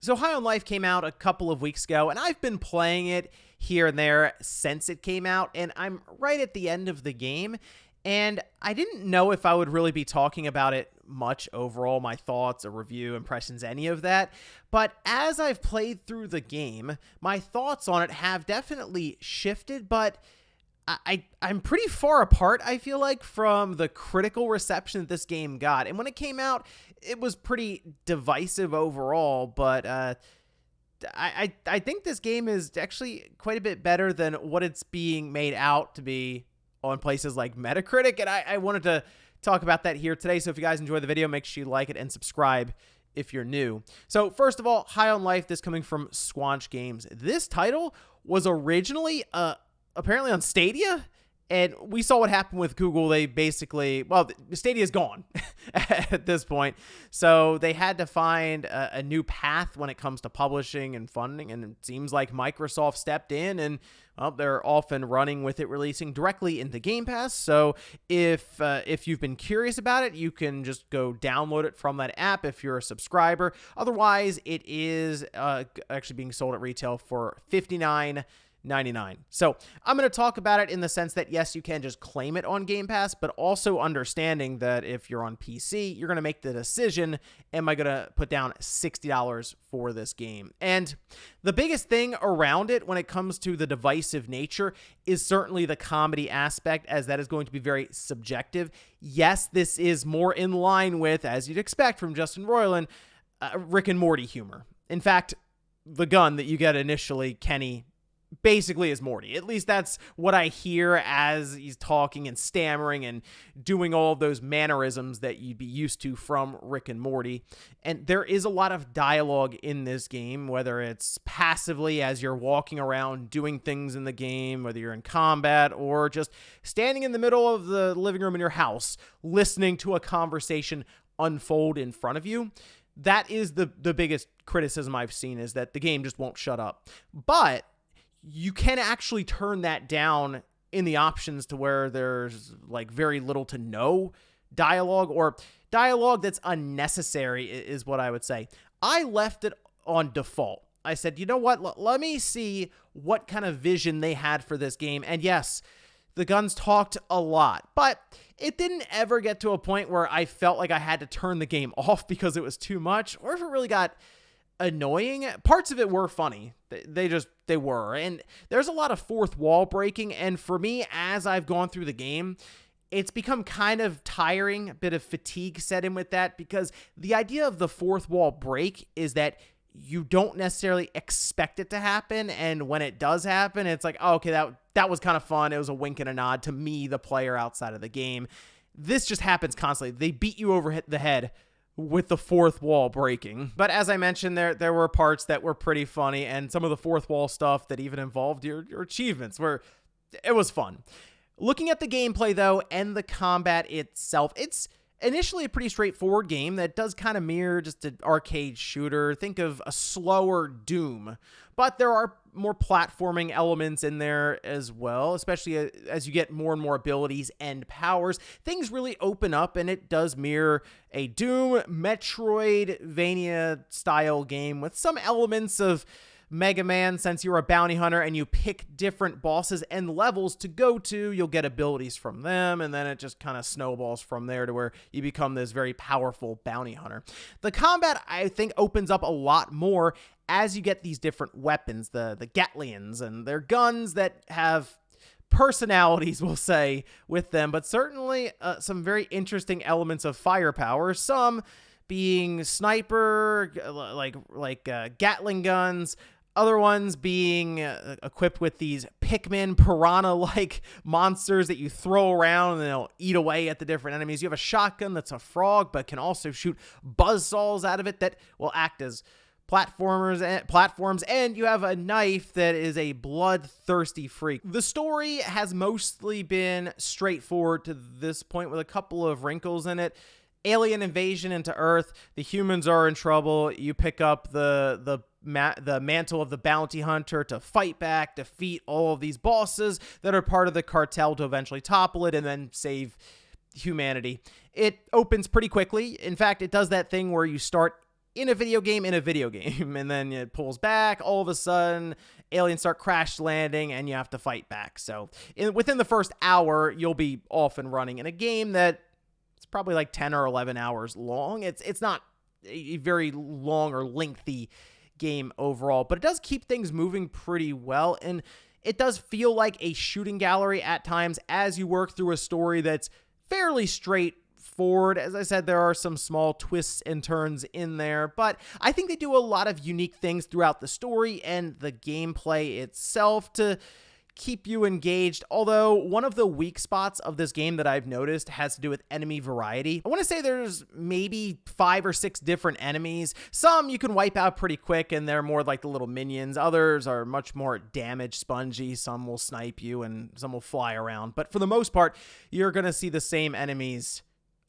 So High on Life came out a couple of weeks ago, and I've been playing it here and there since it came out, and I'm right at the end of the game, and I didn't know if I would really be talking about it much overall, my thoughts, a review, impressions, any of that, but as I've played through the game, my thoughts on it have definitely shifted, but I'm pretty far apart, I feel like, from the critical reception that this game got. And when it came out, it was pretty divisive overall, but I think this game is actually quite a bit better than what it's being made out to be on places like Metacritic, and I wanted to talk about that here today. So if you guys enjoy the video, make sure you like it and subscribe if you're new. So first of all, High on Life, this coming from Squanch Games. This title was originally apparently on Stadia, and we saw what happened with Google. They basically, well, Stadia is gone at this point, so they had to find a new path when it comes to publishing and funding, and it seems like Microsoft stepped in, and well, they're off and running with it, releasing directly into Game Pass. So if you've been curious about it, you can just go download it from that app if you're a subscriber. Otherwise, it is actually being sold at retail for $59.99. So I'm going to talk about it in the sense that, yes, you can just claim it on Game Pass, but also understanding that if you're on PC, you're going to make the decision, am I going to put down $60 for this game? And the biggest thing around it when it comes to the divisive nature is certainly the comedy aspect, as that is going to be very subjective. Yes, this is more in line with, as you'd expect from Justin Roiland, Rick and Morty humor. In fact, the gun that you get initially, Kenny, basically is Morty. At least that's what I hear as he's talking and stammering and doing all of those mannerisms that you'd be used to from Rick and Morty. And there is a lot of dialogue in this game, whether it's passively as you're walking around doing things in the game, whether you're in combat or just standing in the middle of the living room in your house, listening to a conversation unfold in front of you. That is the biggest criticism I've seen, is that the game just won't shut up. But you can actually turn that down in the options to where there's like very little to no dialogue, or dialogue that's unnecessary is what I would say. I left it on default. I said, you know what? Let me see what kind of vision they had for this game. And yes, the guns talked a lot, but it didn't ever get to a point where I felt like I had to turn the game off because it was too much, or if it really got annoying. Parts of it were funny. They were. And there's a lot of fourth wall breaking. And for me, as I've gone through the game, it's become kind of tiring. A bit of fatigue set in with that, because the idea of the fourth wall break is that you don't necessarily expect it to happen. And when it does happen, it's like, oh, okay, that was kind of fun. It was a wink and a nod to me, the player outside of the game. This just happens constantly. They beat you over the head with the fourth wall breaking. But as I mentioned, there were parts that were pretty funny, and some of the fourth wall stuff that even involved your achievements, where it was fun. Looking at the gameplay, though, and the combat itself, it's initially a pretty straightforward game that does kind of mirror just an arcade shooter. Think of a slower Doom. But there are more platforming elements in there as well, especially as you get more and more abilities and powers. Things really open up, and it does mirror a Doom, Metroidvania style game with some elements of Mega Man, since you're a bounty hunter and you pick different bosses and levels to go to. You'll get abilities from them, and then it just kind of snowballs from there to where you become this very powerful bounty hunter. The combat, I think, opens up a lot more as you get these different weapons, the Gatlians, and they're guns that have personalities, we'll say, with them, but certainly some very interesting elements of firepower, some being sniper, like Gatling guns, other ones being equipped with these Pikmin piranha-like monsters that you throw around and they'll eat away at the different enemies. You have a shotgun that's a frog, but can also shoot buzzsaws out of it that will act as platforms, and you have a knife that is a bloodthirsty freak. The story has mostly been straightforward to this point, with a couple of wrinkles in it. Alien invasion into Earth, the humans are in trouble. You pick up the mantle of the bounty hunter to fight back, defeat all of these bosses that are part of the cartel to eventually topple it and then save humanity. It opens pretty quickly. In fact, it does that thing where you start in a video game, and then it pulls back. All of a sudden, aliens start crash landing, and you have to fight back. So within the first hour, you'll be off and running in a game that it's probably like 10 or 11 hours long. It's not a very long or lengthy game overall, but it does keep things moving pretty well, and it does feel like a shooting gallery at times as you work through a story that's fairly straightforward. As I said, there are some small twists and turns in there, but I think they do a lot of unique things throughout the story and the gameplay itself to keep you engaged. Although one of the weak spots of this game that I've noticed has to do with enemy variety. I want to say there's maybe 5 or 6 different enemies. Some you can wipe out pretty quick and they're more like the little minions. Others are much more damage spongy. Some will snipe you and some will fly around. But for the most part, you're going to see the same enemies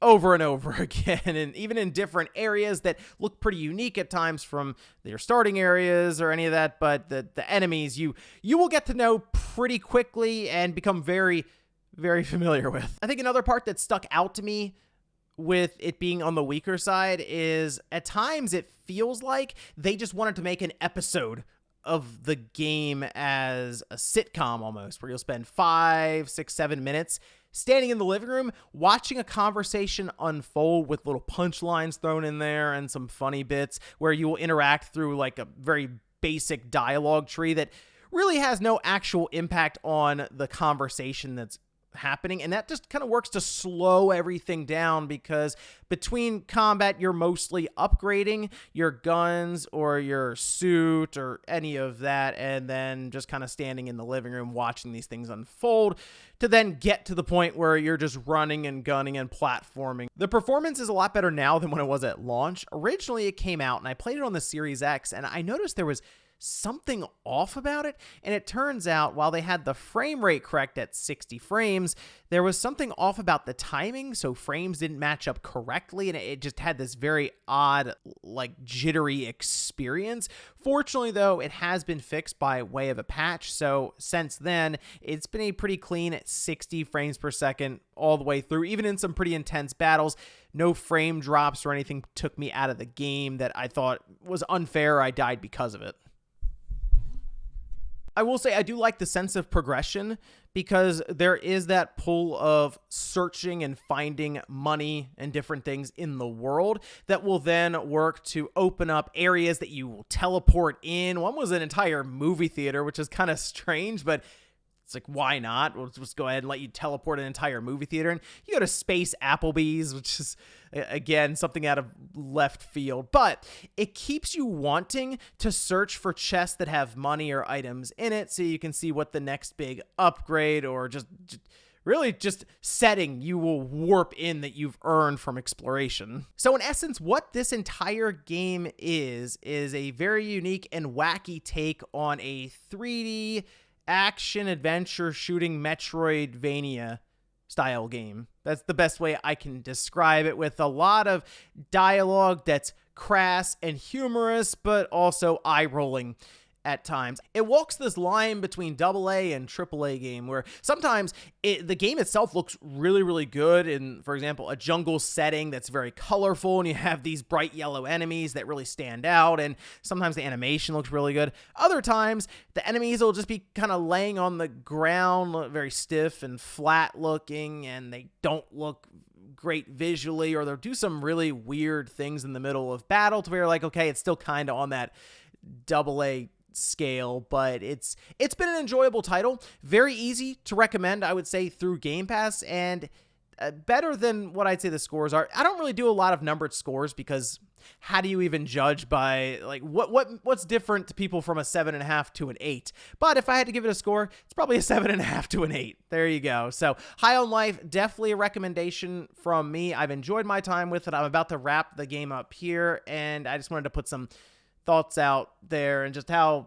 over and over again, and even in different areas that look pretty unique at times from their starting areas or any of that. But the enemies you will get to know pretty quickly and become very, very familiar with. I think another part that stuck out to me with it being on the weaker side is at times it feels like they just wanted to make an episode of the game as a sitcom almost, where you'll spend 5, 6, 7 minutes standing in the living room watching a conversation unfold with little punchlines thrown in there and some funny bits where you will interact through like a very basic dialogue tree that really has no actual impact on the conversation that's happening. And that just kind of works to slow everything down, because between combat, you're mostly upgrading your guns or your suit or any of that, and then just kind of standing in the living room watching these things unfold to then get to the point where you're just running and gunning and platforming. The performance is a lot better now than when it was at launch. Originally, it came out and I played it on the Series X, and I noticed there was something off about it, and it turns out while they had the frame rate correct at 60 frames, there was something off about the timing, so frames didn't match up correctly, and it just had this very odd, like, jittery experience. Fortunately, though, it has been fixed by way of a patch, so since then, it's been a pretty clean 60 frames per second all the way through, even in some pretty intense battles. No frame drops or anything took me out of the game that I thought was unfair or I died because of it. I will say I do like the sense of progression, because there is that pull of searching and finding money and different things in the world that will then work to open up areas that you will teleport in. One was an entire movie theater, which is kind of strange, but it's like, why not? We'll just go ahead and let you teleport an entire movie theater. And you go to Space Applebee's, which is, again, something out of left field. But it keeps you wanting to search for chests that have money or items in it, so you can see what the next big upgrade or just really just setting you will warp in that you've earned from exploration. So in essence, what this entire game is a very unique and wacky take on a 3D action adventure shooting Metroidvania style game. That's the best way I can describe it, with a lot of dialogue that's crass and humorous, but also eye-rolling at times. It walks this line between AA and AAA game, where sometimes the game itself looks really, really good in, for example, a jungle setting that's very colorful, and you have these bright yellow enemies that really stand out, and sometimes the animation looks really good. Other times, the enemies will just be kind of laying on the ground, very stiff and flat looking, and they don't look great visually, or they'll do some really weird things in the middle of battle to where you're like, okay, it's still kind of on that AA scale, but it's been an enjoyable title. Very easy to recommend, I would say, through Game Pass, and better than what I'd say the scores are. I don't really do a lot of numbered scores, because how do you even judge by, like, what's different to people from a 7.5 to an 8? But if I had to give it a score, it's probably a 7.5 to an 8. There you go. So High on Life, definitely a recommendation from me. I've enjoyed my time with it. I'm about to wrap the game up here, and I just wanted to put some thoughts out there and just how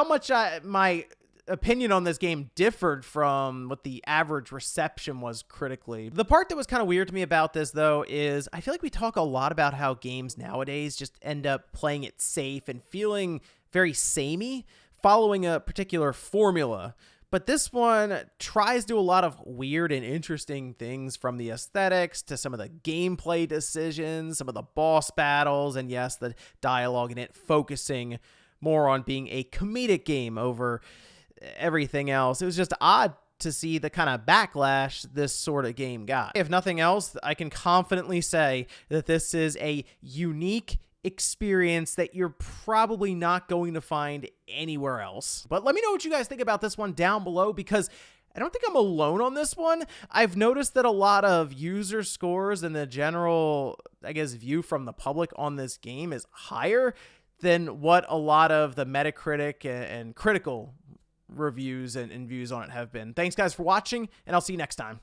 much my opinion on this game differed from what the average reception was critically. The part that was kind of weird to me about this, though, is I feel like we talk a lot about how games nowadays just end up playing it safe and feeling very samey, following a particular formula. But this one tries to do a lot of weird and interesting things, from the aesthetics to some of the gameplay decisions, some of the boss battles, and yes, the dialogue in it focusing more on being a comedic game over everything else. It was just odd to see the kind of backlash this sort of game got. If nothing else, I can confidently say that this is a unique experience that you're probably not going to find anywhere else. But let me know what you guys think about this one down below, because I don't think I'm alone on this one. I've noticed that a lot of user scores and the general, I guess, view from the public on this game is higher than what a lot of the Metacritic and critical reviews and views on it have been. Thanks guys for watching, and I'll see you next time.